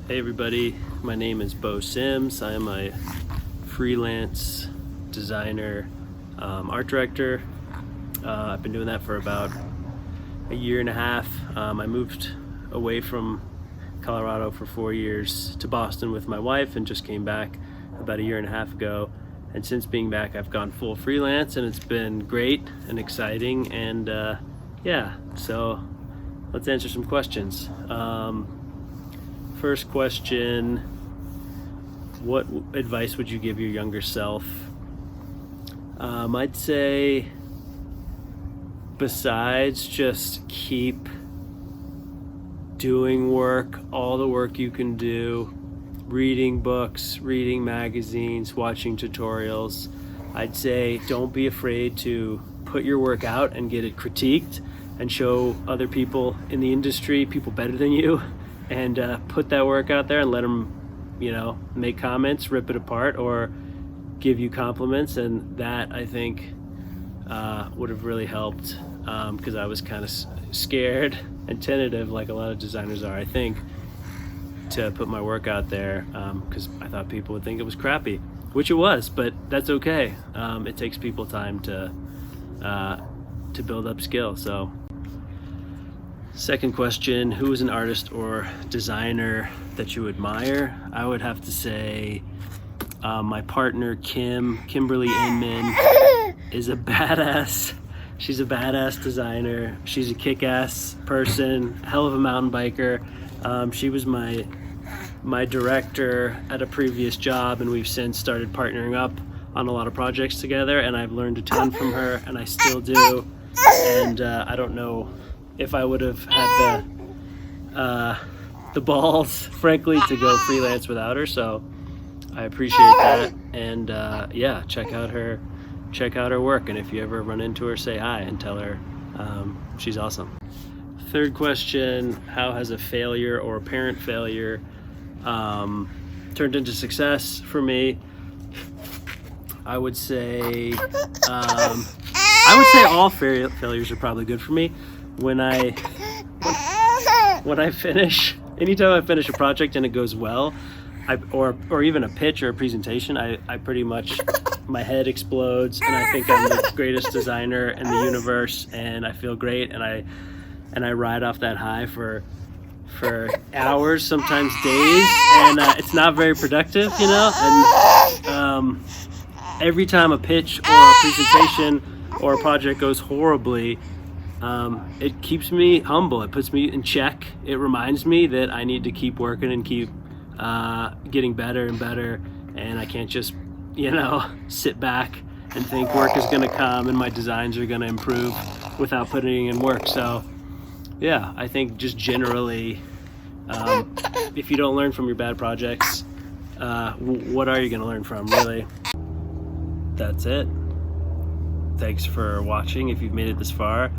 Hey everybody, my name is Beau Sims. I am a freelance designer, art director. I've been doing that for about a year and a half. I moved away from Colorado for 4 years to Boston with my wife and just came back about a year and a half ago. And since being back, I've gone full freelance and it's been great and exciting. And yeah, so let's answer some questions. First question, what advice would you give your younger self? I'd say besides just keep doing work, all the work you can do, reading books, reading magazines, watching tutorials, I'd say don't be afraid to put your work out and get it critiqued and show other people in the industry, people better than you, and put that work out there and let them, make comments, rip it apart, or give you compliments. And that, I think, would have really helped, because I was kind of scared and tentative, like a lot of designers are, I think, to put my work out there, because I thought people would think it was crappy, which it was, but that's okay. It takes people time to build up skill. So second question, who is an artist or designer that you admire? I would have to say my partner Kimberly Inman is a badass. She's a badass designer. She's a kick-ass person, hell of a mountain biker. She was my director at a previous job, and we've since started partnering up on a lot of projects together, and I've learned a ton from her, and I still do. And I don't know if I would have had the balls, frankly, to go freelance without her. So I appreciate that. And yeah, check out her work. And if you ever run into her, say hi and tell her she's awesome. Third question, how has a failure or apparent failure turned into success for me? I would say all failures are probably good for me. When I finish, anytime I finish a project and it goes well, or even a pitch or a presentation, I pretty much, my head explodes and I think I'm the greatest designer in the universe, and I feel great, and I ride off that high for hours, sometimes days, and it's not very productive, and every time a pitch or a presentation or a project goes horribly, it keeps me humble. It puts me in check. It reminds me that I need to keep working and keep getting better and better, and I can't just sit back and think work is going to come and my designs are going to improve without putting in work. So yeah, I think just generally, if you don't learn from your bad projects, what are you going to learn from, really? That's it. Thanks for watching if you've made it this far.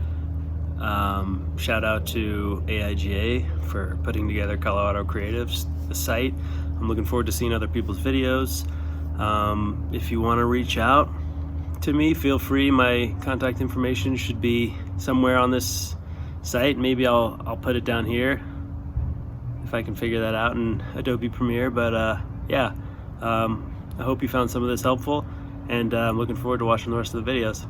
Shout out to AIGA for putting together Colorado Creatives, the site. I'm looking forward to seeing other people's videos. If you want to reach out to me, feel free. My contact information should be somewhere on this site. Maybe I'll put it down here if I can figure that out in Adobe Premiere. But yeah, I hope you found some of this helpful, and I'm looking forward to watching the rest of the videos.